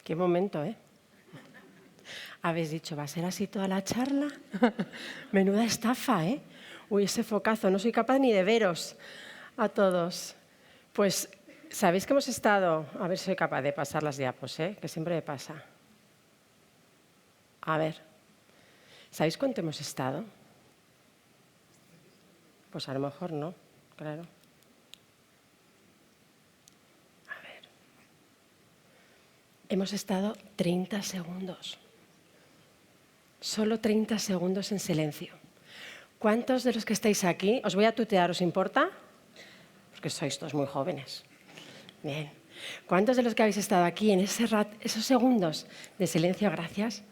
Qué momento, ¿eh? Habéis dicho, ¿va a ser así toda la charla? Menuda estafa, ¿eh? Uy, ese focazo, no soy capaz ni de veros a todos. Pues, ¿sabéis que hemos estado? A ver si soy capaz de pasar las diapos, ¿eh? Que siempre me pasa. A ver, ¿sabéis cuánto hemos estado? Pues a lo mejor no, claro. A ver. Hemos estado 30 segundos. Solo 30 segundos en silencio. ¿Cuántos de los que estáis aquí, os voy a tutear, ¿os importa? Porque sois todos muy jóvenes. Bien. ¿Cuántos de los que habéis estado aquí en esos segundos de silencio, gracias,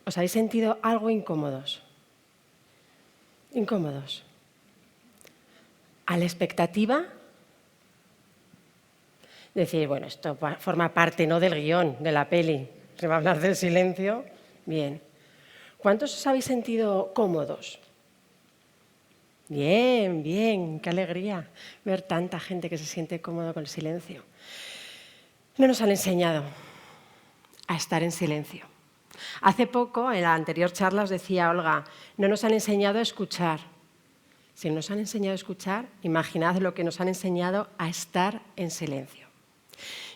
os habéis sentido algo incómodos? Incómodos. A la expectativa de decir, bueno, esto forma parte no del guión, de la peli, se va a hablar del silencio. Bien. ¿Cuántos os habéis sentido cómodos? Bien, bien, qué alegría ver tanta gente que se siente cómodo con el silencio. No nos han enseñado a estar en silencio. Hace poco, en la anterior charla, os decía Olga, no nos han enseñado a escuchar. Si nos han enseñado a escuchar, imaginad lo que nos han enseñado a estar en silencio.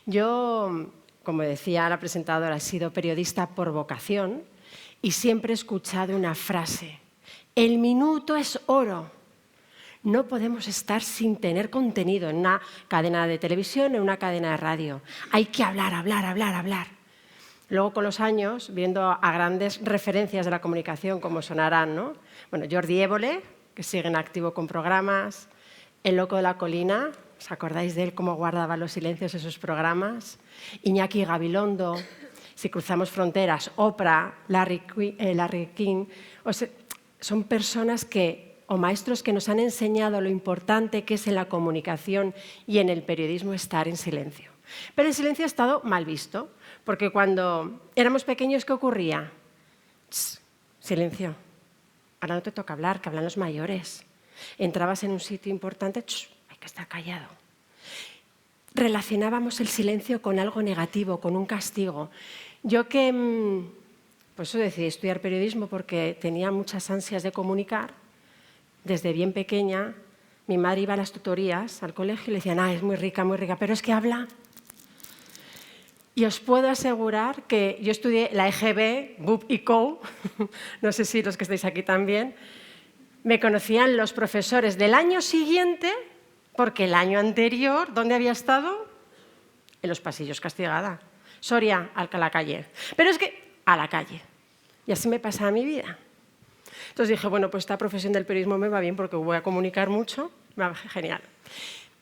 Yo, como decía la presentadora, he sido periodista por vocación y siempre he escuchado una frase: el minuto es oro. No podemos estar sin tener contenido en una cadena de televisión, en una cadena de radio. Hay que hablar, hablar, hablar, hablar. Luego, con los años, viendo a grandes referencias de la comunicación, como sonarán, ¿no? Bueno, Jordi Évole, que sigue en activo con programas, El loco de la colina, ¿os acordáis de él, cómo guardaba los silencios en sus programas? Iñaki Gabilondo, Si cruzamos fronteras, Oprah, Larry King. Son personas o maestros que nos han enseñado lo importante que es en la comunicación y en el periodismo estar en silencio. Pero el silencio ha estado mal visto, porque cuando éramos pequeños, ¿qué ocurría? Silencio. Ahora no te toca hablar, que hablan los mayores. Entrabas en un sitio importante, hay que estar callado. Relacionábamos el silencio con algo negativo, con un castigo. Yo pues decidí estudiar periodismo porque tenía muchas ansias de comunicar. Desde bien pequeña, mi madre iba a las tutorías al colegio y le decían, es muy rica, pero es que habla. Y os puedo asegurar que yo estudié la EGB, BUP y CO, no sé si los que estáis aquí también, me conocían los profesores del año siguiente, porque el año anterior, ¿dónde había estado? En los pasillos castigada. Soria, a la calle. Pero es que a la calle. Y así me pasaba mi vida. Entonces dije, bueno, pues esta profesión del periodismo me va bien porque voy a comunicar mucho, me va genial.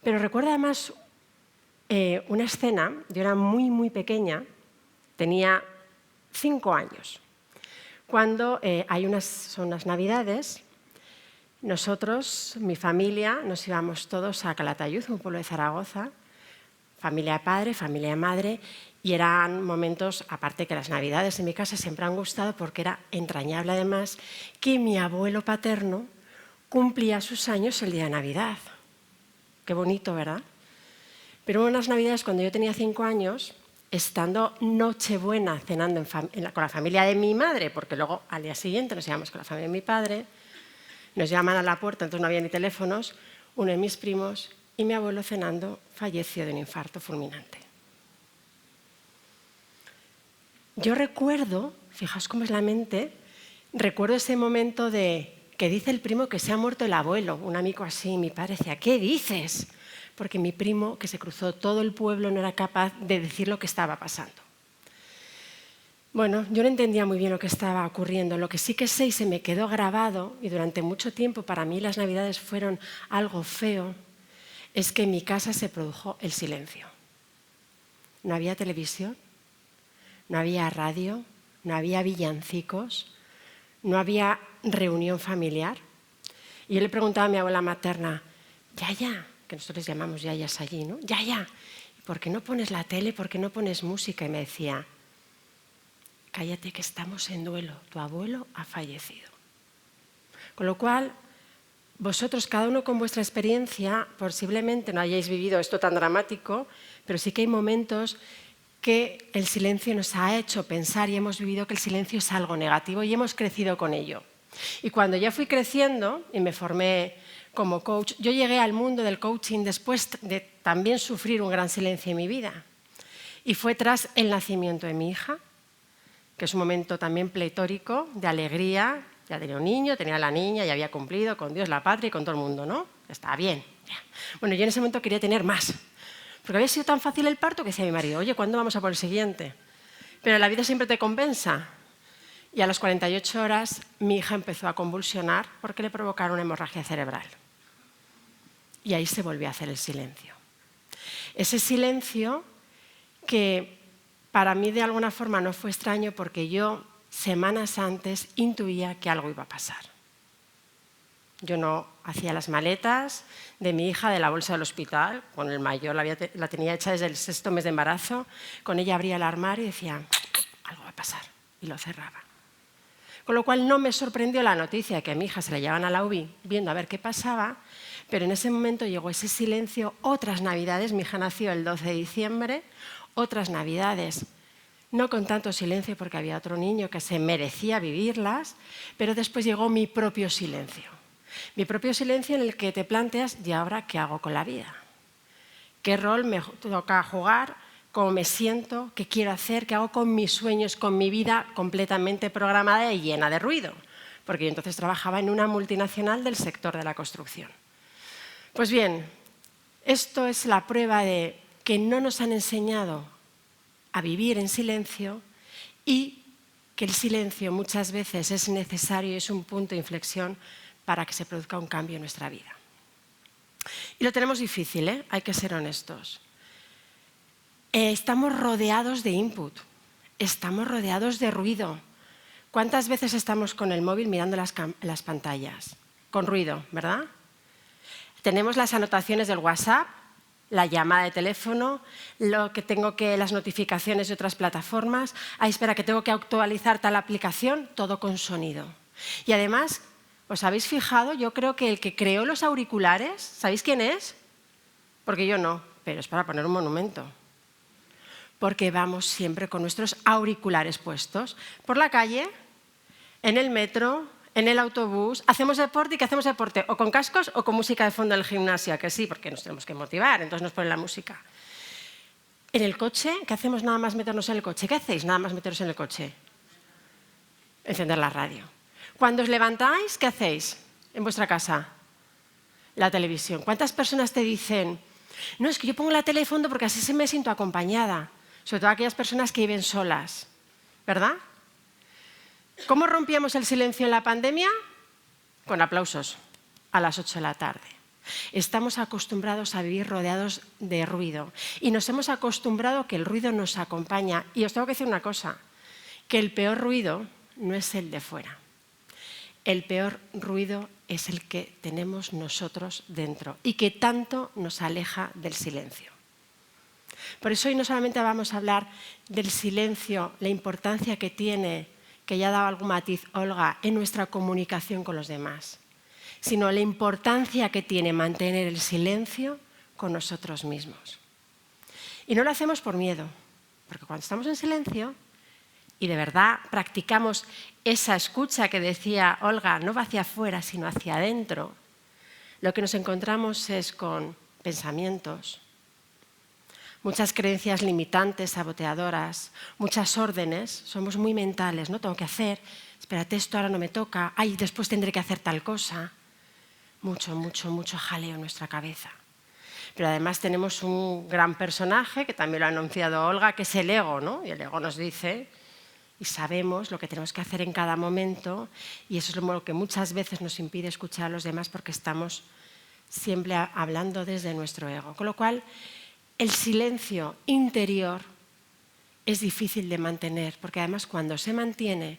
Pero recuerdo además una escena, yo era muy, muy pequeña, tenía 5 años, cuando son unas Navidades, nosotros, mi familia, nos íbamos todos a Calatayud, un pueblo de Zaragoza, familia de padre, familia de madre, y eran momentos, aparte que las Navidades en mi casa siempre han gustado porque era entrañable además que mi abuelo paterno cumplía sus años el día de Navidad. Qué bonito, ¿verdad? Pero hubo unas Navidades cuando yo tenía 5 años, estando Nochebuena cenando con la familia de mi madre, porque luego al día siguiente nos íbamos con la familia de mi padre, nos llaman a la puerta, entonces no había ni teléfonos, uno de mis primos, y mi abuelo cenando falleció de un infarto fulminante. Yo recuerdo, fijaos cómo es la mente, recuerdo ese momento que dice el primo que se ha muerto el abuelo, un amigo así, mi padre decía, ¿qué dices? Porque mi primo, que se cruzó todo el pueblo, no era capaz de decir lo que estaba pasando. Bueno, yo no entendía muy bien lo que estaba ocurriendo. Lo que sí que sé y se me quedó grabado, y durante mucho tiempo para mí las Navidades fueron algo feo, es que en mi casa se produjo el silencio. No había televisión, no había radio, no había villancicos, no había reunión familiar. Y yo le preguntaba a mi abuela materna, Yaya, que nosotros les llamamos yayas allí, ¿no? Yaya, ¿por qué no pones la tele? ¿Por qué no pones música? Y me decía, cállate que estamos en duelo, tu abuelo ha fallecido. Con lo cual, vosotros, cada uno con vuestra experiencia, posiblemente no hayáis vivido esto tan dramático, pero sí que hay momentos que el silencio nos ha hecho pensar y hemos vivido que el silencio es algo negativo y hemos crecido con ello. Y cuando ya fui creciendo y me formé como coach, yo llegué al mundo del coaching después de también sufrir un gran silencio en mi vida. Y fue tras el nacimiento de mi hija, que es un momento también pletórico de alegría. Ya tenía un niño, tenía a la niña, ya había cumplido con Dios, la patria y con todo el mundo, ¿no? Estaba bien. Ya. Bueno, yo en ese momento quería tener más, porque había sido tan fácil el parto que decía mi marido, oye, ¿cuándo vamos a por el siguiente? Pero la vida siempre te compensa. Y a las 48 horas mi hija empezó a convulsionar porque le provocaron una hemorragia cerebral. Y ahí se volvió a hacer el silencio. Ese silencio que para mí de alguna forma no fue extraño porque yo semanas antes intuía que algo iba a pasar. Yo no hacía las maletas de mi hija de la bolsa del hospital, con el mayor la tenía hecha desde el 6º mes de embarazo, con ella abría el armario y decía, algo va a pasar, y lo cerraba. Con lo cual no me sorprendió la noticia de que a mi hija se la llevaban a la UBI viendo a ver qué pasaba, pero en ese momento llegó ese silencio, otras navidades, mi hija nació el 12 de diciembre, otras navidades, no con tanto silencio porque había otro niño que se merecía vivirlas, pero después llegó mi propio silencio. Mi propio silencio en el que te planteas, ¿y ahora qué hago con la vida? ¿Qué rol me toca jugar? ¿Cómo me siento? ¿Qué quiero hacer? ¿Qué hago con mis sueños, con mi vida completamente programada y llena de ruido? Porque yo entonces trabajaba en una multinacional del sector de la construcción. Pues bien, esto es la prueba de que no nos han enseñado a vivir en silencio y que el silencio muchas veces es necesario y es un punto de inflexión para que se produzca un cambio en nuestra vida. Y lo tenemos difícil, ¿eh? Hay que ser honestos. Estamos rodeados de input, estamos rodeados de ruido. ¿Cuántas veces estamos con el móvil mirando las pantallas? Con ruido, ¿verdad? Tenemos las anotaciones del WhatsApp, la llamada de teléfono, las notificaciones de otras plataformas. Ay, espera, que tengo que actualizar tal aplicación, todo con sonido. Y además, ¿os habéis fijado? Yo creo que el que creó los auriculares, ¿sabéis quién es? Porque yo no, pero es para poner un monumento. Porque vamos siempre con nuestros auriculares puestos por la calle, en el metro, en el autobús. Hacemos deporte. ¿Y qué hacemos deporte? O con cascos o con música de fondo en el gimnasio, que sí, porque nos tenemos que motivar, entonces nos ponen la música. En el coche, ¿qué hacemos nada más meternos en el coche? ¿Qué hacéis nada más meteros en el coche? Encender la radio. Cuando os levantáis, ¿qué hacéis en vuestra casa? La televisión. ¿Cuántas personas te dicen, no, es que yo pongo la tele de fondo porque así me siento acompañada? Sobre todo aquellas personas que viven solas, ¿verdad? ¿Cómo rompíamos el silencio en la pandemia? Con aplausos a las 8 de la tarde. Estamos acostumbrados a vivir rodeados de ruido y nos hemos acostumbrado a que el ruido nos acompaña. Y os tengo que decir una cosa, que el peor ruido no es el de fuera. El peor ruido es el que tenemos nosotros dentro y que tanto nos aleja del silencio. Por eso hoy no solamente vamos a hablar del silencio, la importancia que tiene, que ya ha dado algún matiz Olga, en nuestra comunicación con los demás, sino la importancia que tiene mantener el silencio con nosotros mismos. Y no lo hacemos por miedo, porque cuando estamos en silencio y de verdad practicamos esa escucha que decía Olga, no va hacia afuera, sino hacia adentro, lo que nos encontramos es con pensamientos, muchas creencias limitantes, saboteadoras, muchas órdenes, somos muy mentales, ¿no? Tengo que hacer, espérate, esto ahora no me toca, ay, después tendré que hacer tal cosa. Mucho jaleo en nuestra cabeza. Pero además tenemos un gran personaje, que también lo ha anunciado Olga, que es el ego, ¿no? Y el ego nos dice, y sabemos lo que tenemos que hacer en cada momento, y eso es lo que muchas veces nos impide escuchar a los demás porque estamos siempre hablando desde nuestro ego. Con lo cual, el silencio interior es difícil de mantener, porque además cuando se mantiene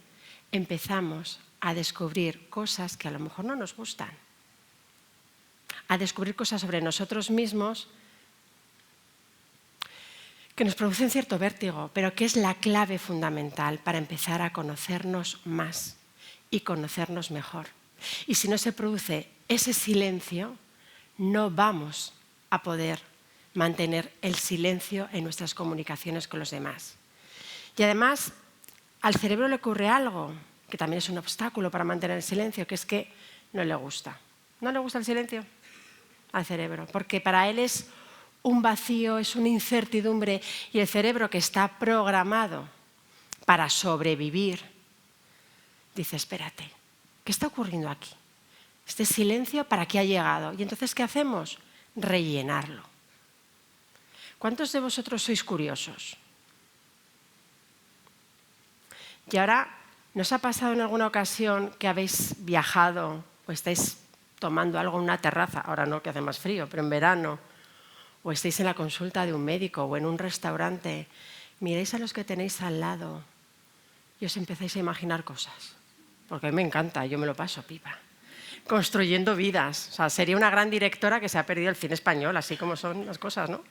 empezamos a descubrir cosas que a lo mejor no nos gustan, a descubrir cosas sobre nosotros mismos que nos producen cierto vértigo, pero que es la clave fundamental para empezar a conocernos más y conocernos mejor. Y si no se produce ese silencio, no vamos a poder mantener el silencio en nuestras comunicaciones con los demás. Y además, al cerebro le ocurre algo, que también es un obstáculo para mantener el silencio, que es que no le gusta. ¿No le gusta el silencio? Al cerebro, porque para él es un vacío, es una incertidumbre, y el cerebro, que está programado para sobrevivir, dice, espérate, ¿qué está ocurriendo aquí? Este silencio, ¿para qué ha llegado? Y entonces, ¿qué hacemos? Rellenarlo. ¿Cuántos de vosotros sois curiosos? Y ahora, ¿nos ha pasado en alguna ocasión que habéis viajado o estáis tomando algo en una terraza? Ahora no, que hace más frío, pero en verano. O estáis en la consulta de un médico o en un restaurante. Miráis a los que tenéis al lado y os empezáis a imaginar cosas. Porque a mí me encanta, yo me lo paso pipa. Construyendo vidas. O sea, sería una gran directora que se ha perdido el cine español, así como son las cosas, ¿no?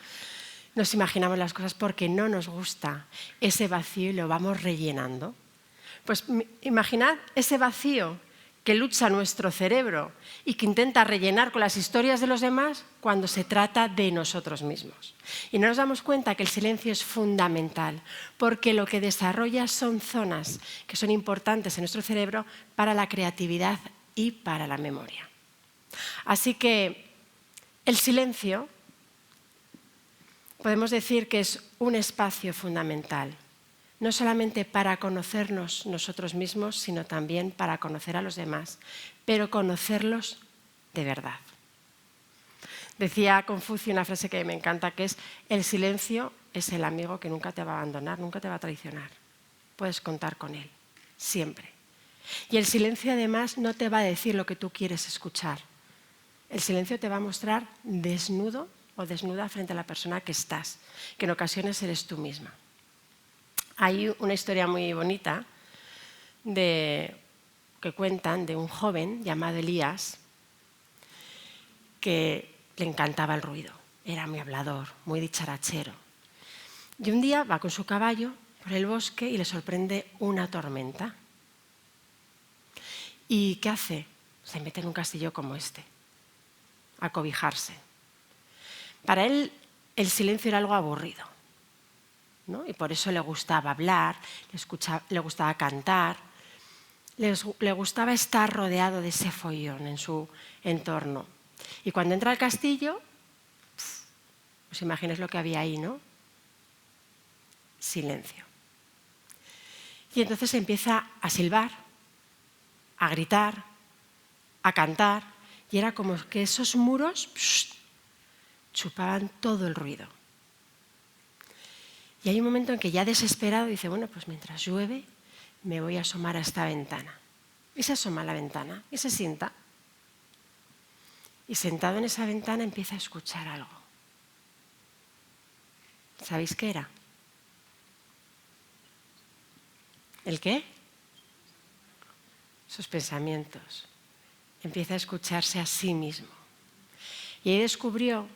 Nos imaginamos las cosas porque no nos gusta ese vacío y lo vamos rellenando. Pues imaginad ese vacío que lucha nuestro cerebro y que intenta rellenar con las historias de los demás cuando se trata de nosotros mismos. Y no nos damos cuenta que el silencio es fundamental, porque lo que desarrolla son zonas que son importantes en nuestro cerebro para la creatividad y para la memoria. Así que el silencio podemos decir que es un espacio fundamental, no solamente para conocernos nosotros mismos, sino también para conocer a los demás, pero conocerlos de verdad. Decía Confucio una frase que me encanta, que es: el silencio es el amigo que nunca te va a abandonar, nunca te va a traicionar. Puedes contar con él, siempre. Y el silencio además no te va a decir lo que tú quieres escuchar. El silencio te va a mostrar desnudo o desnuda frente a la persona que estás, que en ocasiones eres tú misma. Hay una historia muy bonita que cuentan de un joven llamado Elías que le encantaba el ruido. Era muy hablador, muy dicharachero. Y un día va con su caballo por el bosque y le sorprende una tormenta. ¿Y qué hace? Se mete en un castillo como este, a cobijarse. Para él el silencio era algo aburrido, ¿no? Y por eso le gustaba hablar, le gustaba cantar, le gustaba estar rodeado de ese follón en su entorno. Y cuando entra al castillo, os imagináis lo que había ahí, ¿no? Silencio. Y entonces empieza a silbar, a gritar, a cantar, y era como que esos muros chupaban todo el ruido. Y hay un momento en que ya desesperado dice, bueno, pues mientras llueve me voy a asomar a esta ventana. Y se asoma a la ventana y se sienta. Y sentado en esa ventana empieza a escuchar algo. ¿Sabéis qué era? ¿El qué? Sus pensamientos. Empieza a escucharse a sí mismo. Y ahí descubrió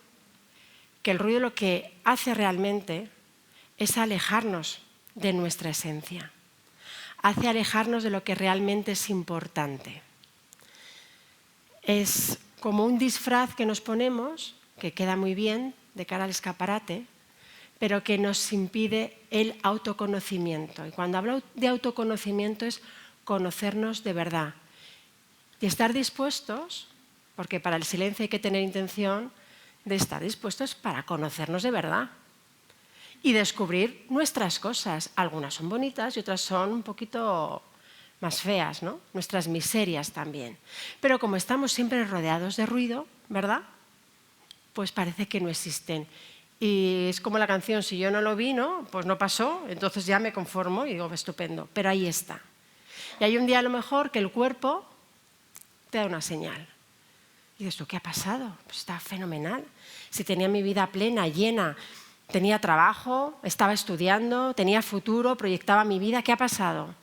que el ruido lo que hace realmente es alejarnos de nuestra esencia. Hace alejarnos de lo que realmente es importante. Es como un disfraz que nos ponemos, que queda muy bien de cara al escaparate, pero que nos impide el autoconocimiento. Y cuando hablo de autoconocimiento es conocernos de verdad. Y estar dispuestos, porque para el silencio hay que tener intención de estar dispuestos para conocernos de verdad y descubrir nuestras cosas. Algunas son bonitas y otras son un poquito más feas, ¿no? Nuestras miserias también. Pero como estamos siempre rodeados de ruido, ¿verdad? Pues parece que no existen. Y es como la canción, si yo no lo vi, ¿no? Pues no pasó, entonces ya me conformo y digo, estupendo, pero ahí está. Y hay un día a lo mejor que el cuerpo te da una señal. Y dices, ¿tú qué ha pasado? Pues está fenomenal. Si tenía mi vida plena, llena, tenía trabajo, estaba estudiando, tenía futuro, proyectaba mi vida, ¿qué ha pasado?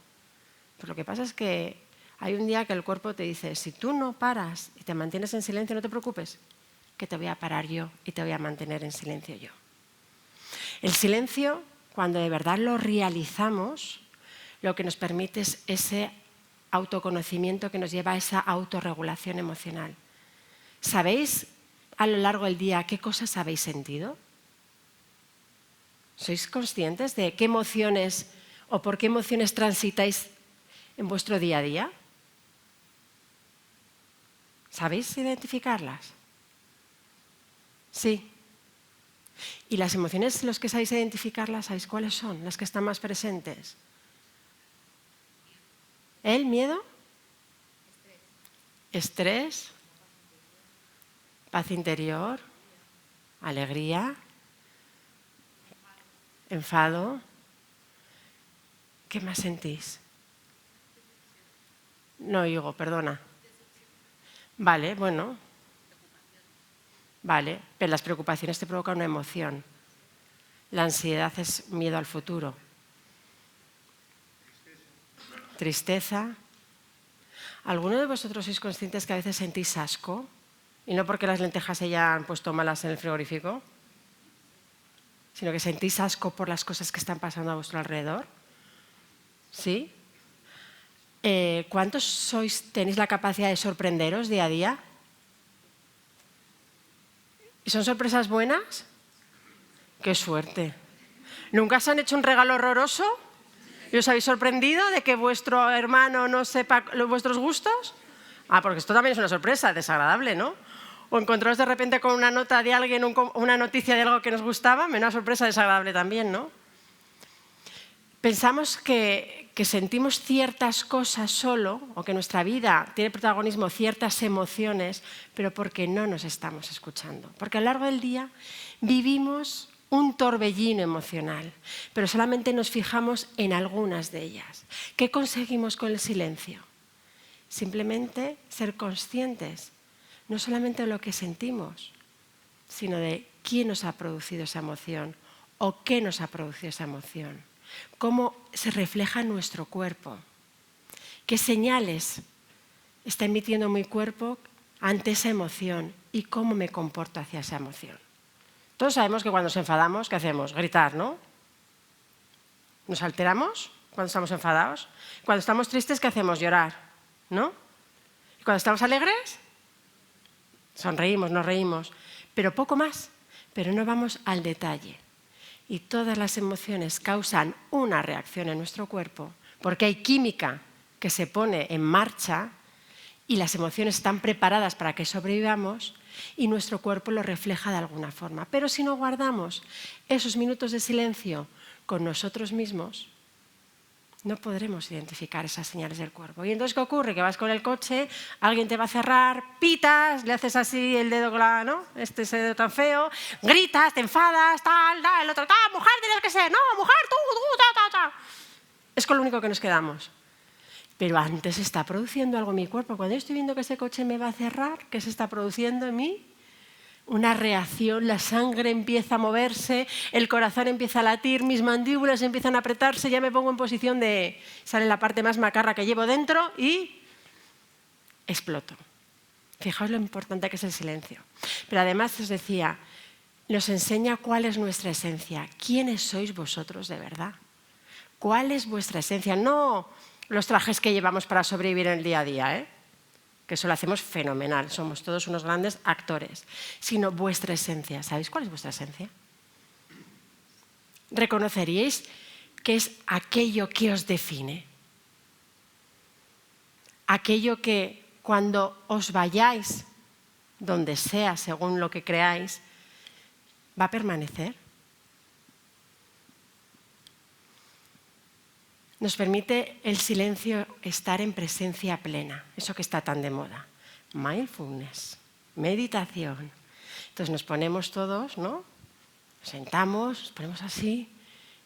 Pues lo que pasa es que hay un día que el cuerpo te dice, si tú no paras y te mantienes en silencio, no te preocupes, que te voy a parar yo y te voy a mantener en silencio yo. El silencio, cuando de verdad lo realizamos, lo que nos permite es ese autoconocimiento que nos lleva a esa autorregulación emocional. ¿Sabéis a lo largo del día qué cosas habéis sentido? ¿Sois conscientes de qué emociones o por qué emociones transitáis en vuestro día a día? ¿Sabéis identificarlas? Sí. ¿Y las emociones, los que sabéis identificarlas, sabéis cuáles son? Las que están más presentes. ¿El miedo? Estrés. Paz interior. Alegría. Enfado. ¿Qué más sentís? No oigo, perdona. Vale, bueno. Vale, pero las preocupaciones te provocan una emoción. La ansiedad es miedo al futuro. Tristeza. ¿Alguno de vosotros sois conscientes que a veces sentís asco? Y no porque las lentejas se hayan puesto malas en el frigorífico, sino que sentís asco por las cosas que están pasando a vuestro alrededor. ¿Sí? ¿Cuántos tenéis la capacidad de sorprenderos día a día? ¿Y son sorpresas buenas? ¡Qué suerte! ¿Nunca os han hecho un regalo horroroso? ¿Y os habéis sorprendido de que vuestro hermano no sepa vuestros gustos? Porque esto también es una sorpresa, desagradable, ¿no? O encontraros de repente con una nota de alguien, una noticia de algo que nos gustaba, una sorpresa desagradable también, ¿no? Pensamos que sentimos ciertas cosas solo, o que nuestra vida tiene protagonismo ciertas emociones, pero porque no nos estamos escuchando. Porque a lo largo del día vivimos un torbellino emocional, pero solamente nos fijamos en algunas de ellas. ¿Qué conseguimos con el silencio? Simplemente ser conscientes, no solamente de lo que sentimos, sino de quién nos ha producido esa emoción o qué nos ha producido esa emoción. Cómo se refleja en nuestro cuerpo. ¿Qué señales está emitiendo mi cuerpo ante esa emoción y cómo me comporto hacia esa emoción? Todos sabemos que cuando nos enfadamos, ¿qué hacemos? Gritar, ¿no? ¿Nos alteramos cuando estamos enfadados? Cuando estamos tristes, ¿qué hacemos? Llorar, ¿no? ¿Y cuando estamos alegres? Sonreímos, nos reímos, pero poco más, pero no vamos al detalle. Y todas las emociones causan una reacción en nuestro cuerpo porque hay química que se pone en marcha y las emociones están preparadas para que sobrevivamos y nuestro cuerpo lo refleja de alguna forma. Pero si no guardamos esos minutos de silencio con nosotros mismos, no podremos identificar esas señales del cuerpo. Y entonces, ¿qué ocurre? Que vas con el coche, alguien te va a cerrar, pitas, le haces así el dedo, ¿no? Ese dedo tan feo, gritas, te enfadas, tal, el otro, mujer, tienes que ser, no, mujer, tú, ta. Es con lo único que nos quedamos. Pero antes se está produciendo algo en mi cuerpo. Cuando yo estoy viendo que ese coche me va a cerrar, ¿qué se está produciendo en mí? Una reacción, la sangre empieza a moverse, el corazón empieza a latir, mis mandíbulas empiezan a apretarse, ya me pongo en posición de... Sale la parte más macarra que llevo dentro y exploto. Fijaos lo importante que es el silencio. Pero además os decía, nos enseña cuál es nuestra esencia. ¿Quiénes sois vosotros de verdad? ¿Cuál es vuestra esencia? No los trajes que llevamos para sobrevivir en el día a día, que eso lo hacemos fenomenal, somos todos unos grandes actores, sino vuestra esencia. ¿Sabéis cuál es vuestra esencia? ¿Reconoceríais que es aquello que os define? Aquello que cuando os vayáis, donde sea, según lo que creáis, va a permanecer. Nos permite el silencio estar en presencia plena, eso que está tan de moda. Mindfulness, meditación. Entonces nos ponemos todos, ¿no? Nos sentamos, nos ponemos así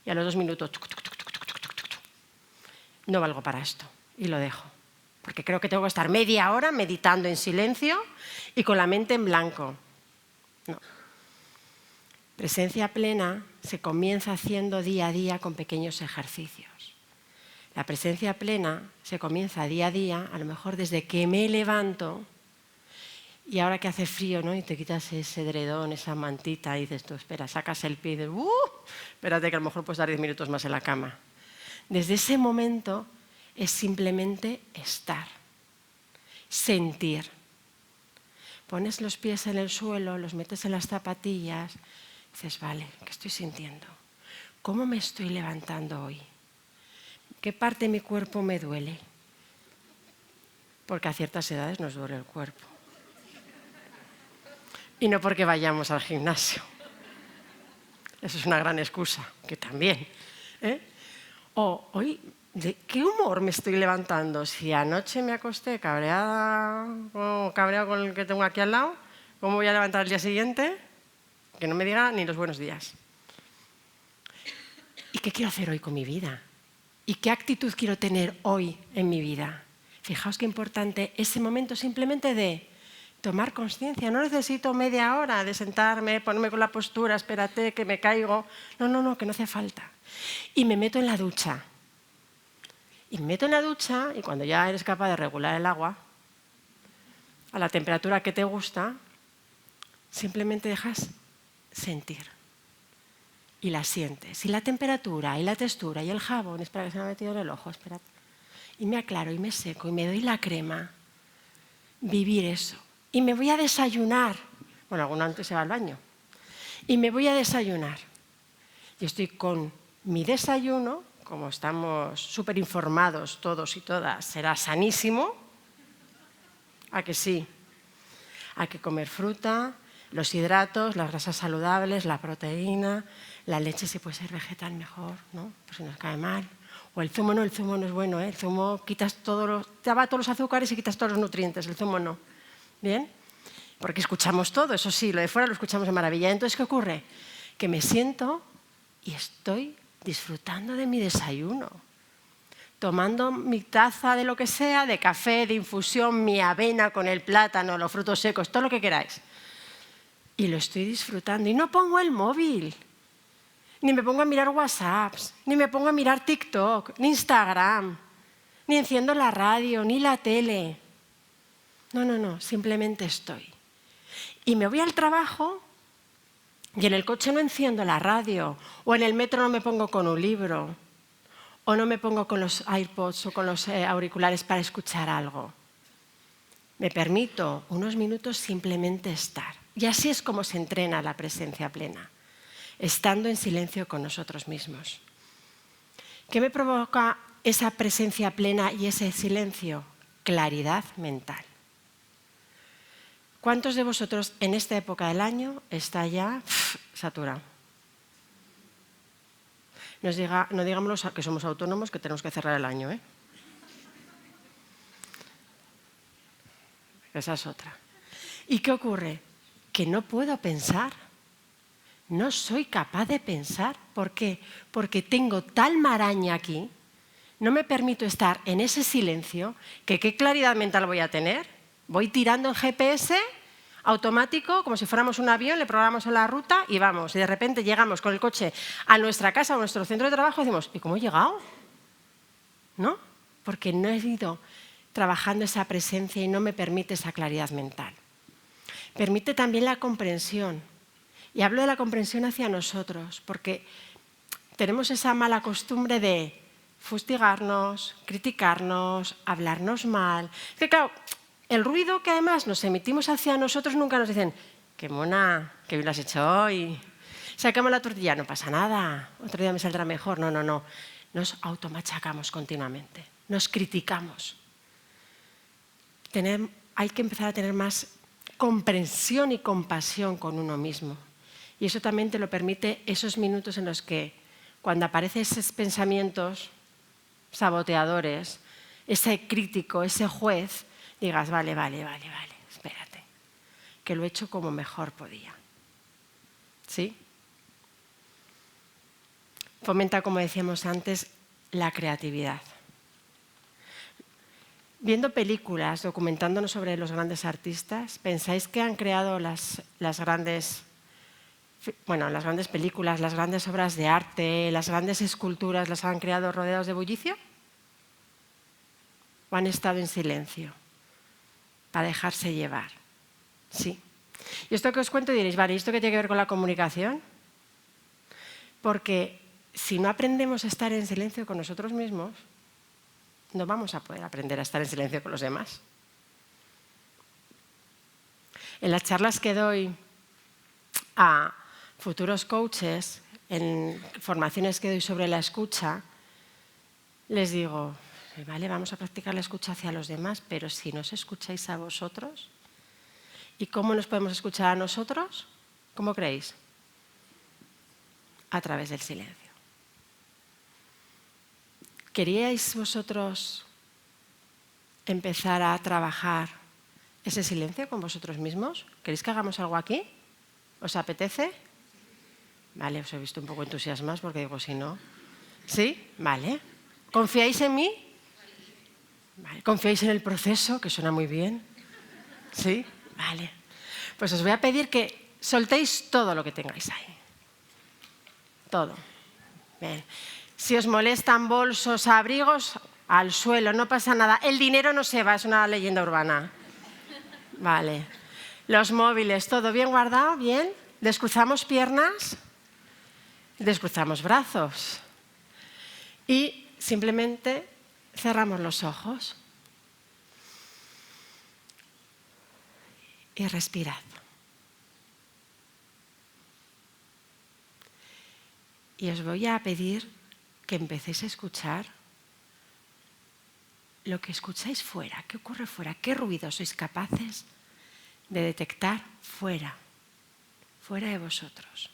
y a los 2 minutos no valgo para esto y lo dejo. Porque creo que tengo que estar media hora meditando en silencio y con la mente en blanco. No. Presencia plena se comienza haciendo día a día con pequeños ejercicios. La presencia plena se comienza día a día, a lo mejor desde que me levanto y ahora que hace frío, ¿no? Y te quitas ese edredón, esa mantita y dices tú, espera, sacas el pie y dices, espérate que a lo mejor puedes dar 10 minutos más en la cama. Desde ese momento es simplemente estar, sentir. Pones los pies en el suelo, los metes en las zapatillas, dices, vale, ¿qué estoy sintiendo? ¿Cómo me estoy levantando hoy? ¿Qué parte de mi cuerpo me duele? Porque a ciertas edades nos duele el cuerpo. Y no porque vayamos al gimnasio. Eso es una gran excusa, que también. O hoy, ¿de qué humor me estoy levantando? Si anoche me acosté cabreada o cabreado con el que tengo aquí al lado, ¿cómo voy a levantar el día siguiente? Que no me diga ni los buenos días. ¿Y qué quiero hacer hoy con mi vida? ¿Y qué actitud quiero tener hoy en mi vida? Fijaos qué importante ese momento simplemente de tomar conciencia. No necesito media hora de sentarme, ponerme con la postura, espérate que me caigo. No, que no hace falta. Y me meto en la ducha. Y me meto en la ducha y cuando ya eres capaz de regular el agua a la temperatura que te gusta, simplemente dejas sentir. Y la sientes. Y la temperatura, y la textura, y el jabón. Espera que se me ha metido en el ojo, espérate. Y me aclaro, y me seco, y me doy la crema. Vivir eso. Y me voy a desayunar. Bueno, alguno antes se va al baño. Y me voy a desayunar. Y estoy con mi desayuno, como estamos súper informados todos y todas, será sanísimo. ¿A que sí? Hay que comer fruta, los hidratos, las grasas saludables, la proteína, la leche si puede ser vegetal mejor, ¿no? Por si nos cae mal. O el zumo no es bueno, ¿eh? El zumo te va todos los azúcares y quitas todos los nutrientes, el zumo no. ¿Bien? Porque escuchamos todo, eso sí, lo de fuera lo escuchamos de maravilla. Entonces, ¿qué ocurre? Que me siento y estoy disfrutando de mi desayuno. Tomando mi taza de lo que sea, de café, de infusión, mi avena con el plátano, los frutos secos, todo lo que queráis. Y lo estoy disfrutando. Y no pongo el móvil, ni me pongo a mirar WhatsApps, ni me pongo a mirar TikTok, ni Instagram, ni enciendo la radio, ni la tele. No, simplemente estoy. Y me voy al trabajo y en el coche no enciendo la radio, o en el metro no me pongo con un libro, o no me pongo con los AirPods o con los auriculares para escuchar algo. Me permito unos minutos simplemente estar. Y así es como se entrena la presencia plena, estando en silencio con nosotros mismos. ¿Qué me provoca esa presencia plena y ese silencio? Claridad mental. ¿Cuántos de vosotros en esta época del año está ya saturado? No digamos los que somos autónomos que tenemos que cerrar el año, ¿eh? Esa es otra. ¿Y qué ocurre? Que no puedo pensar. No soy capaz de pensar. ¿Por qué? Porque tengo tal maraña aquí, no me permito estar en ese silencio, que qué claridad mental voy a tener. Voy tirando en GPS automático, como si fuéramos un avión, le programamos la ruta y vamos. Y de repente llegamos con el coche a nuestra casa, a nuestro centro de trabajo y decimos, ¿y cómo he llegado? ¿No? Porque no he ido trabajando esa presencia y no me permite esa claridad mental. Permite también la comprensión. Y hablo de la comprensión hacia nosotros, porque tenemos esa mala costumbre de fustigarnos, criticarnos, hablarnos mal. Es que claro, el ruido que además nos emitimos hacia nosotros nunca nos dicen, qué mona, qué bien lo has hecho hoy. Sacamos la tortilla, no pasa nada, otro día me saldrá mejor. No. Nos automachacamos continuamente, nos criticamos. Hay que empezar a tener más comprensión y compasión con uno mismo. Y eso también te lo permite esos minutos en los que, cuando aparecen esos pensamientos saboteadores, ese crítico, ese juez, digas, vale, espérate, que lo he hecho como mejor podía. ¿Sí? Fomenta, como decíamos antes, la creatividad. Viendo películas, documentándonos sobre los grandes artistas, ¿pensáis que han creado las grandes películas, las grandes obras de arte, las grandes esculturas, las han creado rodeados de bullicio? ¿O han estado en silencio para dejarse llevar? Sí. Y esto que os cuento diréis, vale, ¿y esto qué tiene que ver con la comunicación? Porque si no aprendemos a estar en silencio con nosotros mismos, no vamos a poder aprender a estar en silencio con los demás. En las charlas que doy a futuros coaches, en formaciones que doy sobre la escucha, les digo, vale, vamos a practicar la escucha hacia los demás, pero si no os escucháis a vosotros, ¿y cómo nos podemos escuchar a nosotros? ¿Cómo creéis? A través del silencio. ¿Queríais vosotros empezar a trabajar ese silencio con vosotros mismos? ¿Queréis que hagamos algo aquí? ¿Os apetece? Vale, os he visto un poco entusiasmados porque digo, si no... ¿Sí? Vale. ¿Confiáis en mí? Vale. ¿Confiáis en el proceso? Que suena muy bien. ¿Sí? Vale. Pues os voy a pedir que soltéis todo lo que tengáis ahí. Todo. Bien. Si os molestan bolsos, abrigos, al suelo, no pasa nada. El dinero no se va, es una leyenda urbana. Vale. Los móviles, todo bien guardado, bien. Descruzamos piernas, descruzamos brazos. Y simplemente cerramos los ojos. Y respirad. Y os voy a pedir que empecéis a escuchar lo que escucháis fuera. ¿Qué ocurre fuera? ¿Qué ruidos sois capaces de detectar fuera? Fuera de vosotros.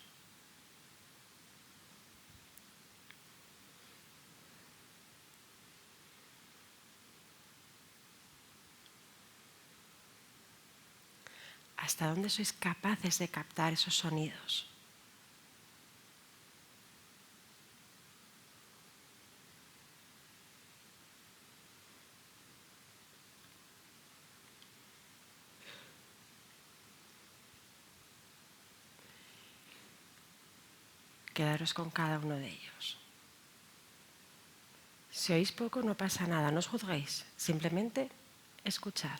¿Hasta dónde sois capaces de captar esos sonidos? Quedaros con cada uno de ellos. Si oís poco, no pasa nada, no os juzguéis, simplemente escuchad.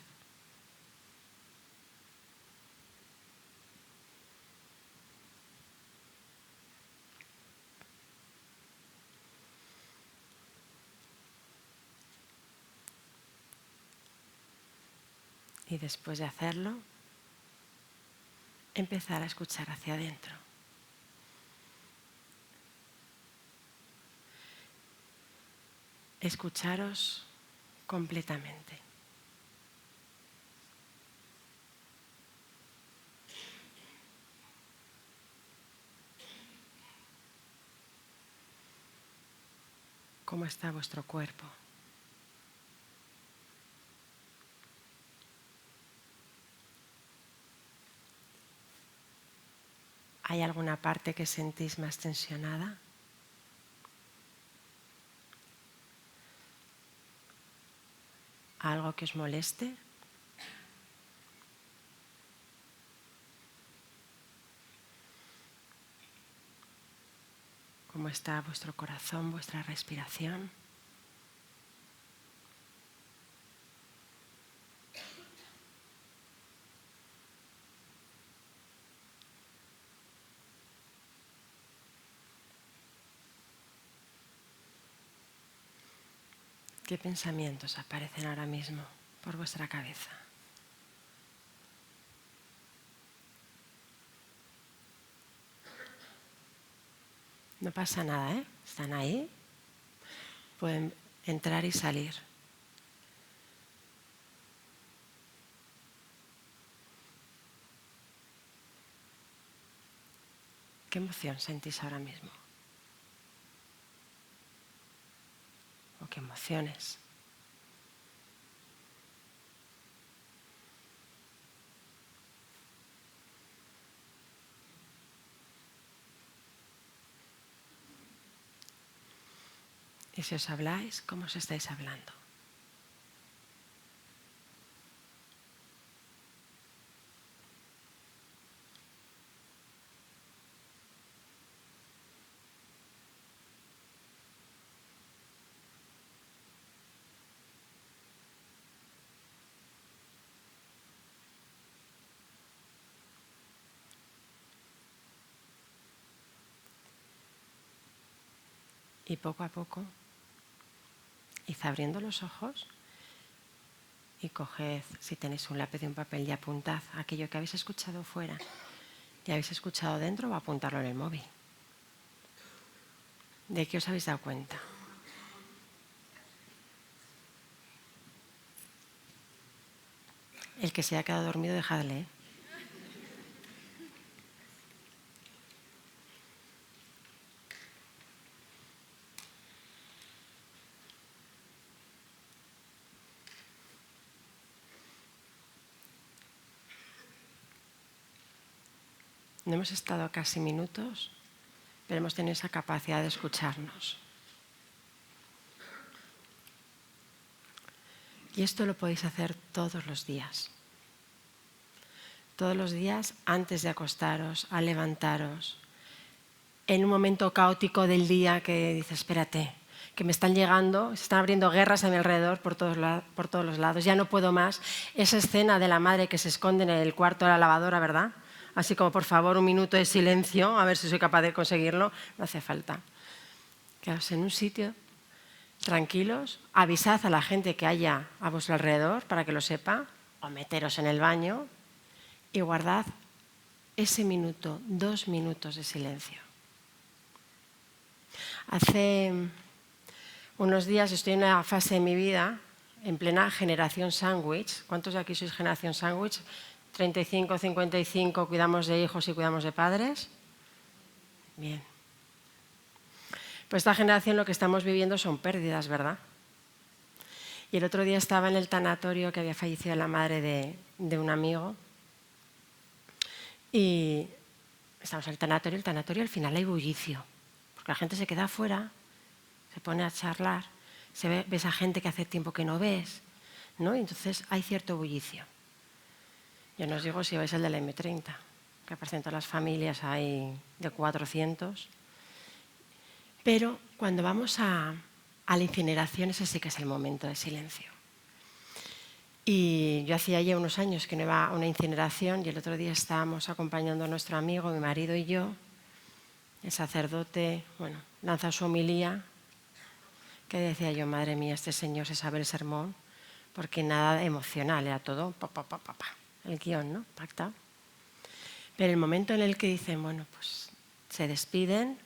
Y después de hacerlo, empezar a escuchar hacia adentro. Escucharos completamente. ¿Cómo está vuestro cuerpo? ¿Hay alguna parte que sentís más tensionada? ¿Algo que os moleste? ¿Cómo está vuestro corazón, vuestra respiración? ¿Qué pensamientos aparecen ahora mismo por vuestra cabeza? No pasa nada, ¿eh? Están ahí, pueden entrar y salir. ¿Qué emoción sentís ahora mismo? ¿O qué emociones? Y si os habláis, ¿cómo os estáis hablando? Y poco a poco, id abriendo los ojos y coged, si tenéis un lápiz y un papel, y apuntad aquello que habéis escuchado fuera y habéis escuchado dentro, o apuntarlo en el móvil. ¿De qué os habéis dado cuenta? El que se haya quedado dormido, dejadle, ¿eh? No hemos estado casi minutos, pero hemos tenido esa capacidad de escucharnos. Y esto lo podéis hacer todos los días. Todos los días antes de acostaros, al levantaros, en un momento caótico del día que dices, espérate, que me están llegando, se están abriendo guerras a mi alrededor por todos los lados, ya no puedo más. Esa escena de la madre que se esconde en el cuarto de la lavadora, ¿verdad? Así como, por favor, un minuto de silencio, a ver si soy capaz de conseguirlo. No hace falta. Quedaos en un sitio, tranquilos, avisad a la gente que haya a vuestro alrededor para que lo sepa, o meteros en el baño y guardad ese minuto, 2 minutos de silencio. Hace unos días estoy en una fase de mi vida en plena generación sándwich. ¿Cuántos de aquí sois generación sándwich? 35, 55, cuidamos de hijos y cuidamos de padres. Bien. Pues esta generación lo que estamos viviendo son pérdidas, ¿verdad? Y el otro día estaba en el tanatorio que había fallecido la madre de un amigo. Y estamos en el tanatorio al final hay bullicio. Porque la gente se queda afuera, se pone a charlar, ves a gente que hace tiempo que no ves, ¿no? Y entonces hay cierto bullicio. Yo no os digo si vais al de la M30, que aparecen todas las familias, hay de 400. Pero cuando vamos a la incineración, ese sí que es el momento de silencio. Y yo hacía ya unos años que no iba a una incineración y el otro día estábamos acompañando a nuestro amigo, mi marido y yo. El sacerdote, lanza su homilía, que decía yo, madre mía, este señor se sabe el sermón, porque nada emocional, era todo el guión, ¿no? Pactado. Pero el momento en el que dicen, pues se despiden,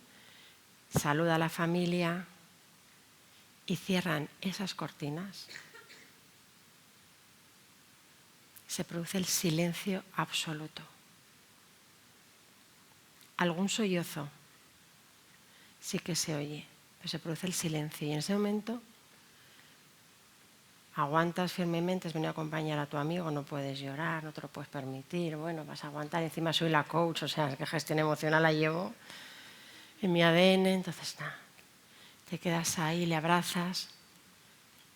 saluda a la familia y cierran esas cortinas, se produce el silencio absoluto. Algún sollozo sí que se oye, pero se produce el silencio y en ese momento aguantas firmemente, has venido a acompañar a tu amigo, no puedes llorar, no te lo puedes permitir, vas a aguantar, encima soy la coach, o sea, que gestión emocional la llevo en mi ADN, entonces nada, te quedas ahí, le abrazas,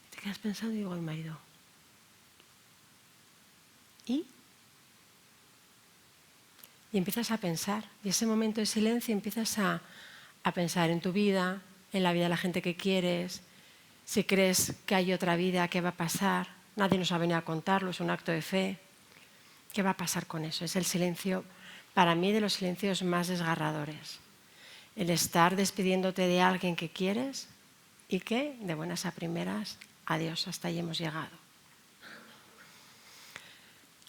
te quedas pensando y digo, mi marido, ¿y empiezas a pensar, y ese momento de silencio empiezas a pensar en tu vida, en la vida de la gente que quieres. Si crees que hay otra vida, ¿qué va a pasar? Nadie nos ha venido a contarlo, es un acto de fe. ¿Qué va a pasar con eso? Es el silencio, para mí, de los silencios más desgarradores. El estar despidiéndote de alguien que quieres y que, de buenas a primeras, adiós, hasta ahí hemos llegado.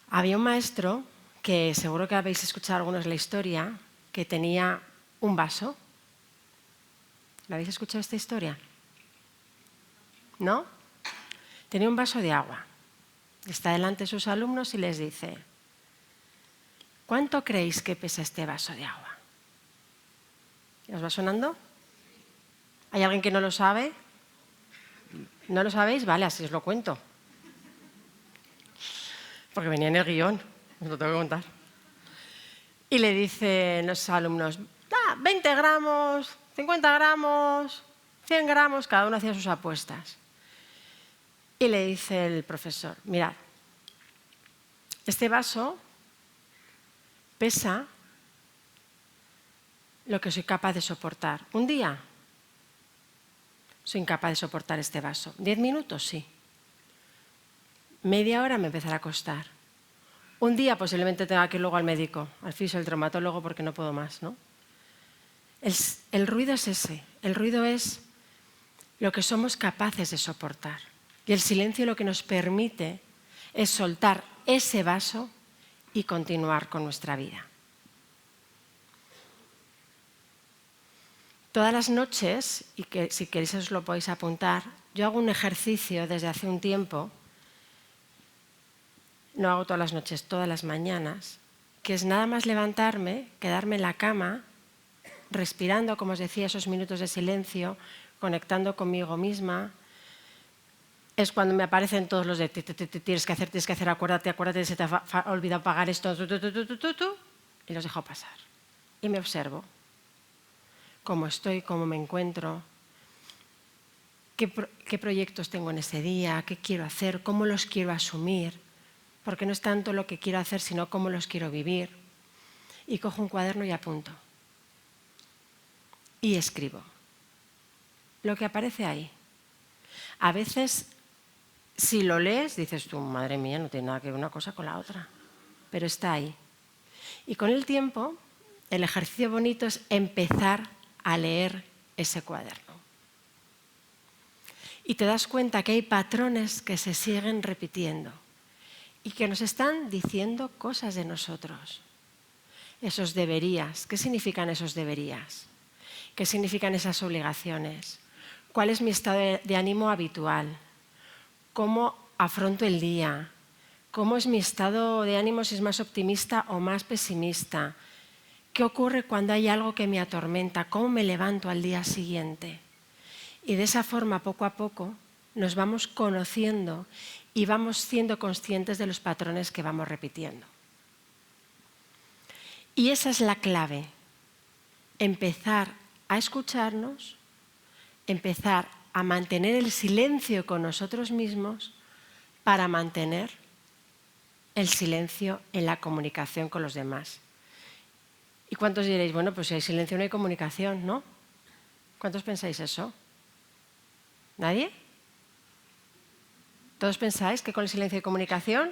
Había un maestro, que seguro que habéis escuchado algunos la historia, que tenía un vaso. ¿La habéis escuchado esta historia? ¿No? Tenía un vaso de agua. Está delante de sus alumnos y les dice, ¿cuánto creéis que pesa este vaso de agua? ¿Os va sonando? ¿Hay alguien que no lo sabe? ¿No lo sabéis? Vale, así os lo cuento. Porque venía en el guión, os lo tengo que contar. Y le dicen los alumnos, 20 gramos, 50 gramos, 100 gramos, cada uno hacía sus apuestas. Y le dice el profesor, mirad, este vaso pesa lo que soy capaz de soportar. Un día soy incapaz de soportar este vaso. 10 minutos, sí. Media hora me empezará a costar. Un día posiblemente tenga que ir luego al médico, al fisio, al traumatólogo, porque no puedo más, ¿no? El ruido es ese. El ruido es lo que somos capaces de soportar. Y el silencio lo que nos permite es soltar ese vaso y continuar con nuestra vida. Todas las noches, y que si queréis os lo podéis apuntar, yo hago un ejercicio desde hace un tiempo, no hago todas las noches, todas las mañanas, que es nada más levantarme, quedarme en la cama, respirando, como os decía, esos minutos de silencio, conectando conmigo misma. Es cuando me aparecen todos los de tienes que hacer, acuérdate, se te ha olvidado pagar esto, y los dejo pasar. Y me observo cómo estoy, cómo me encuentro, qué proyectos tengo en ese día, qué quiero hacer, cómo los quiero asumir, porque no es tanto lo que quiero hacer, sino cómo los quiero vivir. Y cojo un cuaderno y apunto. Y escribo lo que aparece ahí. A veces, si lo lees, dices tú, madre mía, no tiene nada que ver una cosa con la otra, pero está ahí. Y con el tiempo, el ejercicio bonito es empezar a leer ese cuaderno. Y te das cuenta que hay patrones que se siguen repitiendo y que nos están diciendo cosas de nosotros. Esos deberías. ¿Qué significan esos deberías? ¿Qué significan esas obligaciones? ¿Cuál es mi estado de ánimo habitual? ¿Cómo afronto el día? ¿Cómo es mi estado de ánimo, si es más optimista o más pesimista? ¿Qué ocurre cuando hay algo que me atormenta? ¿Cómo me levanto al día siguiente? Y de esa forma, poco a poco, nos vamos conociendo y vamos siendo conscientes de los patrones que vamos repitiendo. Y esa es la clave, empezar a escucharnos, empezar a mantener el silencio con nosotros mismos para mantener el silencio en la comunicación con los demás. ¿Y cuántos diréis, bueno, pues si hay silencio no hay comunicación, ¿no? ¿Cuántos pensáis eso? ¿Nadie? ¿Todos pensáis que con el silencio hay comunicación?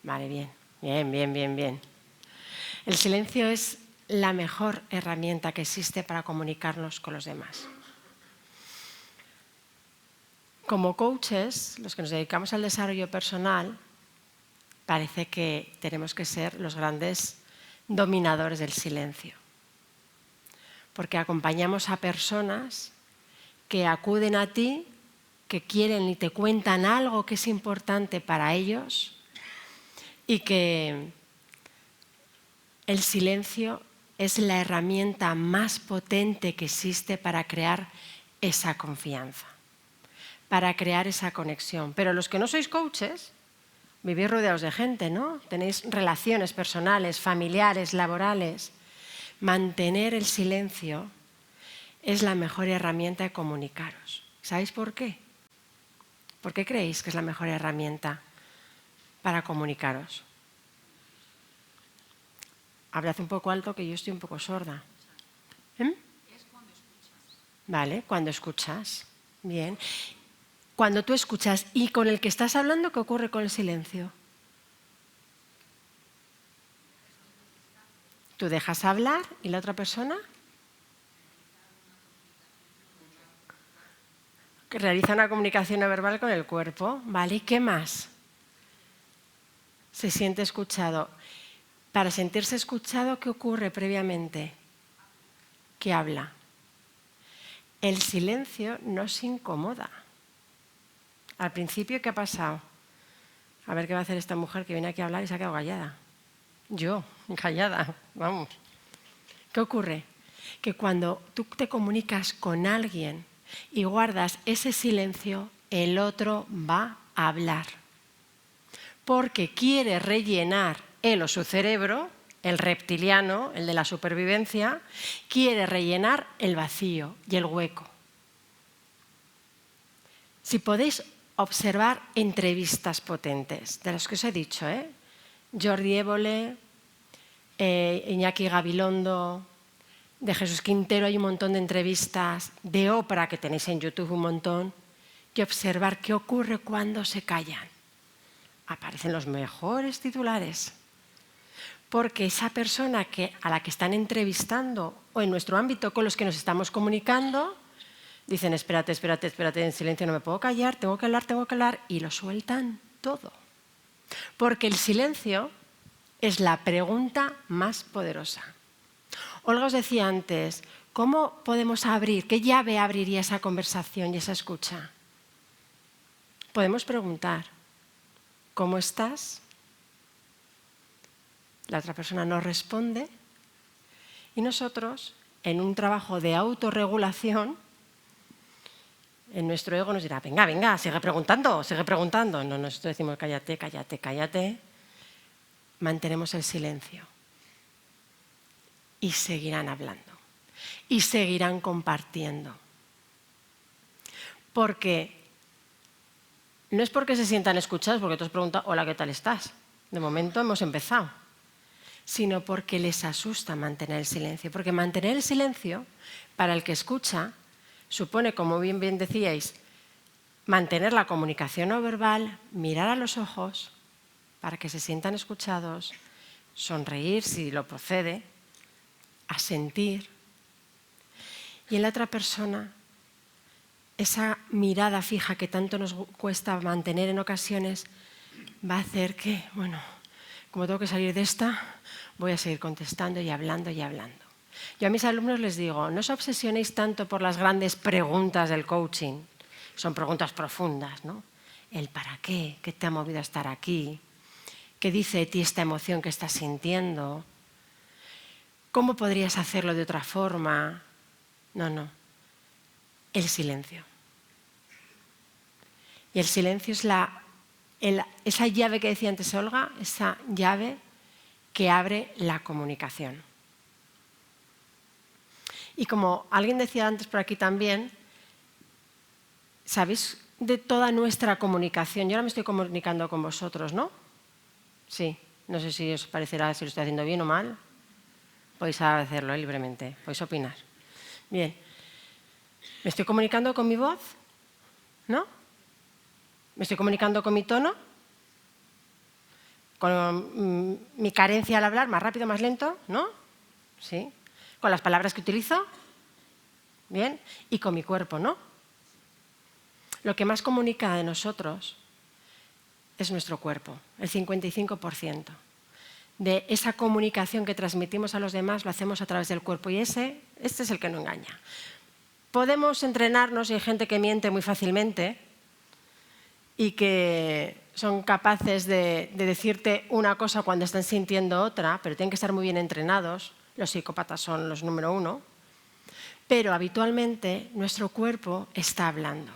Vale, bien. El silencio es la mejor herramienta que existe para comunicarnos con los demás. Como coaches, los que nos dedicamos al desarrollo personal, parece que tenemos que ser los grandes dominadores del silencio. Porque acompañamos a personas que acuden a ti, que quieren y te cuentan algo que es importante para ellos y que el silencio es la herramienta más potente que existe para crear esa confianza, para crear esa conexión. Pero los que no sois coaches, vivís rodeados de gente, ¿no? Tenéis relaciones personales, familiares, laborales. Mantener el silencio es la mejor herramienta de comunicaros. ¿Sabéis por qué? ¿Por qué creéis que es la mejor herramienta para comunicaros? Hablad un poco alto que yo estoy un poco sorda. Es cuando escuchas. Vale, cuando escuchas. Bien. Cuando tú escuchas y con el que estás hablando, ¿qué ocurre con el silencio? Tú dejas hablar y la otra persona que realiza una comunicación no verbal con el cuerpo. ¿Vale? ¿Y qué más? Se siente escuchado. Para sentirse escuchado, ¿qué ocurre previamente? Que habla. El silencio nos incomoda. Al principio, ¿qué ha pasado? A ver qué va a hacer esta mujer que viene aquí a hablar y se ha quedado callada. Yo, callada, vamos. ¿Qué ocurre? Que cuando tú te comunicas con alguien y guardas ese silencio, el otro va a hablar. Porque quiere rellenar él o su cerebro, el reptiliano, el de la supervivencia, quiere rellenar el vacío y el hueco. Si podéis observar entrevistas potentes, de las que os he dicho, Jordi Évole, Iñaki Gabilondo, de Jesús Quintero, hay un montón de entrevistas, de Oprah, que tenéis en YouTube un montón, y observar qué ocurre cuando se callan. Aparecen los mejores titulares. Porque esa persona a la que están entrevistando o en nuestro ámbito con los que nos estamos comunicando, dicen, espérate, en silencio no me puedo callar, tengo que hablar, y lo sueltan todo. Porque el silencio es la pregunta más poderosa. Olga os decía antes, ¿Cómo podemos abrir? ¿Qué llave abriría esa conversación y esa escucha? Podemos preguntar, ¿cómo estás? La otra persona nos responde y nosotros, en un trabajo de autorregulación, en nuestro ego nos dirá, venga, venga, sigue preguntando, sigue preguntando. No, nosotros decimos, cállate, cállate, cállate. Mantenemos el silencio. Y seguirán hablando. Y seguirán compartiendo. Porque no es porque se sientan escuchados, porque tú has preguntado, hola, ¿qué tal estás? De momento hemos empezado. Sino porque les asusta mantener el silencio. Porque mantener el silencio, para el que escucha, supone, como bien decíais, mantener la comunicación no verbal, mirar a los ojos para que se sientan escuchados, sonreír si lo procede, asentir. Y en la otra persona, esa mirada fija que tanto nos cuesta mantener en ocasiones, va a hacer que, bueno, como tengo que salir de esta, voy a seguir contestando y hablando y hablando. Yo a mis alumnos les digo, no os obsesionéis tanto por las grandes preguntas del coaching. Son preguntas profundas, ¿no? El para qué, qué te ha movido a estar aquí, qué dice de ti esta emoción que estás sintiendo, cómo podrías hacerlo de otra forma. No. El silencio. Y el silencio es esa llave que decía antes Olga, esa llave que abre la comunicación. Y como alguien decía antes por aquí también, ¿sabéis de toda nuestra comunicación? Yo ahora me estoy comunicando con vosotros, ¿no? Sí, no sé si os parecerá si lo estoy haciendo bien o mal. Podéis hacerlo libremente, podéis opinar. Bien, ¿me estoy comunicando con mi voz? ¿No? ¿Me estoy comunicando con mi tono? ¿Con mi carencia al hablar? ¿Más rápido, más lento? ¿No? Sí. ¿Con las palabras que utilizo? Bien. Y con mi cuerpo, ¿no? Lo que más comunica de nosotros es nuestro cuerpo, el 55%. De esa comunicación que transmitimos a los demás lo hacemos a través del cuerpo y este es el que no engaña. Podemos entrenarnos y hay gente que miente muy fácilmente y que son capaces de decirte una cosa cuando están sintiendo otra, pero tienen que estar muy bien entrenados. Los psicópatas son los número 1. Pero habitualmente nuestro cuerpo está hablando.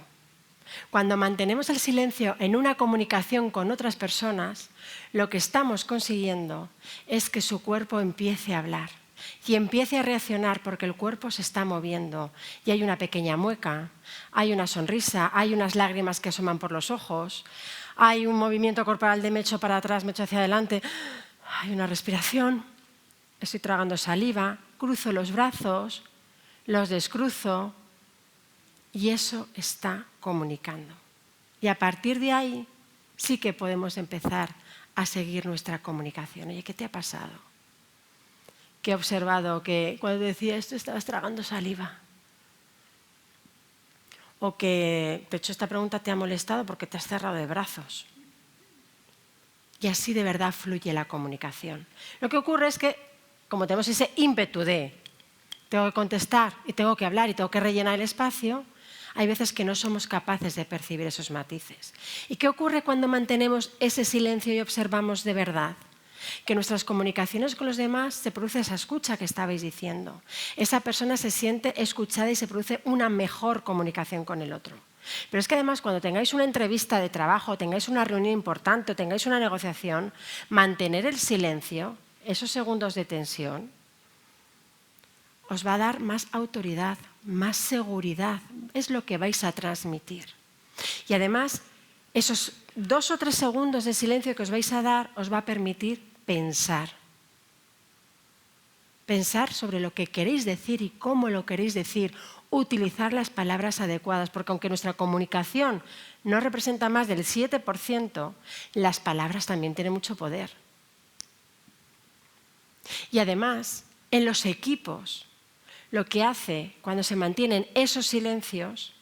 Cuando mantenemos el silencio en una comunicación con otras personas, lo que estamos consiguiendo es que su cuerpo empiece a hablar y empiece a reaccionar porque el cuerpo se está moviendo y hay una pequeña mueca, hay una sonrisa, hay unas lágrimas que asoman por los ojos, hay un movimiento corporal de me echo para atrás, me echo hacia adelante, hay una respiración, estoy tragando saliva, cruzo los brazos, los descruzo y eso está comunicando. Y a partir de ahí sí que podemos empezar a seguir nuestra comunicación. Oye, ¿qué te ha pasado? Que he observado que cuando decía esto estabas tragando saliva. O que te he hecho esta pregunta, te ha molestado porque te has cerrado de brazos. Y así de verdad fluye la comunicación. Lo que ocurre es que, como tenemos ese ímpetu de tengo que contestar y tengo que hablar y tengo que rellenar el espacio, hay veces que no somos capaces de percibir esos matices. ¿Y qué ocurre cuando mantenemos ese silencio y observamos de verdad? Que en nuestras comunicaciones con los demás se produce esa escucha que estabais diciendo. Esa persona se siente escuchada y se produce una mejor comunicación con el otro. Pero es que además cuando tengáis una entrevista de trabajo, tengáis una reunión importante, tengáis una negociación, mantener el silencio, esos segundos de tensión, os va a dar más autoridad, más seguridad. Es lo que vais a transmitir. Y además, esos 2 o 3 segundos de silencio que os vais a dar os va a permitir pensar. Pensar sobre lo que queréis decir y cómo lo queréis decir. Utilizar las palabras adecuadas, porque aunque nuestra comunicación no representa más del 7%, las palabras también tienen mucho poder. Y además, en los equipos, lo que hace cuando se mantienen esos silencios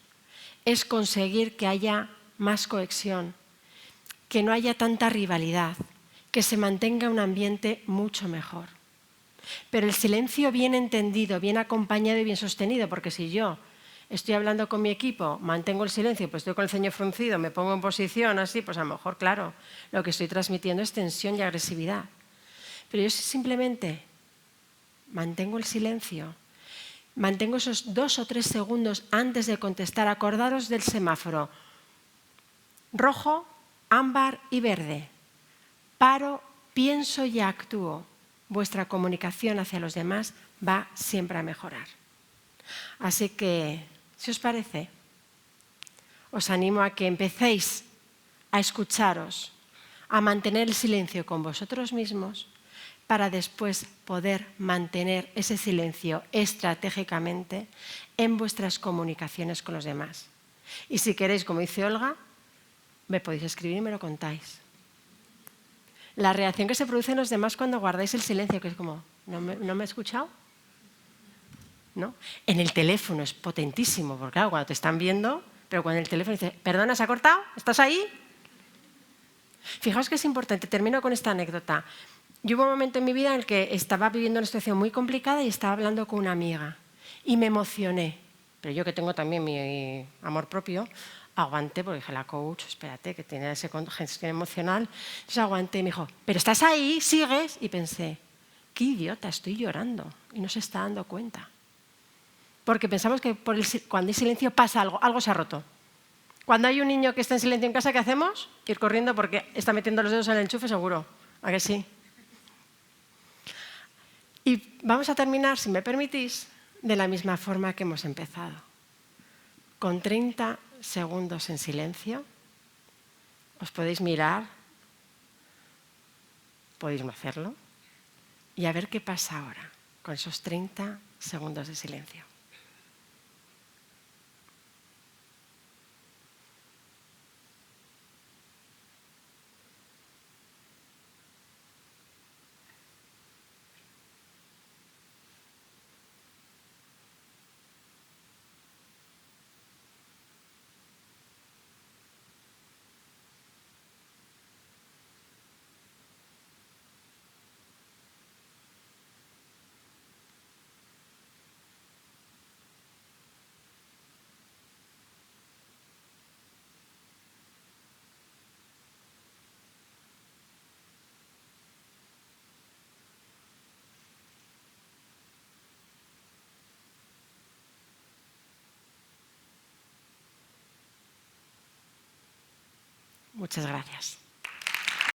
es conseguir que haya más cohesión, que no haya tanta rivalidad, que se mantenga un ambiente mucho mejor. Pero el silencio bien entendido, bien acompañado y bien sostenido, porque si yo estoy hablando con mi equipo, mantengo el silencio, pues estoy con el ceño fruncido, me pongo en posición así, pues a lo mejor, claro, lo que estoy transmitiendo es tensión y agresividad. Pero yo simplemente mantengo el silencio, mantengo esos 2 o 3 segundos antes de contestar. Acordaros del semáforo. Rojo, ámbar y verde. Paro, pienso y actúo. Vuestra comunicación hacia los demás va siempre a mejorar. Así que, si os parece, os animo a que empecéis a escucharos, a mantener el silencio con vosotros mismos para después poder mantener ese silencio estratégicamente en vuestras comunicaciones con los demás. Y si queréis, como dice Olga, me podéis escribir y me lo contáis. La reacción que se produce en los demás cuando guardáis el silencio, que es como, ¿no me he escuchado? ¿No? En el teléfono es potentísimo, porque claro, cuando te están viendo, pero cuando el teléfono dice, perdona, ¿se ha cortado? ¿Estás ahí? Fijaos que es importante, termino con esta anécdota. Yo hubo un momento en mi vida en el que estaba viviendo una situación muy complicada y estaba hablando con una amiga y me emocioné. Pero yo, que tengo también mi amor propio, aguanté, porque dije, la coach, espérate, que tiene esa gestión emocional. Entonces aguanté y me dijo, ¿pero estás ahí? ¿Sigues? Y pensé, qué idiota, estoy llorando y no se está dando cuenta. Porque pensamos que cuando hay silencio pasa algo, algo se ha roto. Cuando hay un niño que está en silencio en casa, ¿qué hacemos? Ir corriendo porque está metiendo los dedos en el enchufe seguro. ¿A que sí? Y vamos a terminar, si me permitís, de la misma forma que hemos empezado. Con 30 segundos en silencio, os podéis mirar, podéis no hacerlo, y a ver qué pasa ahora con esos 30 segundos de silencio. Muchas gracias.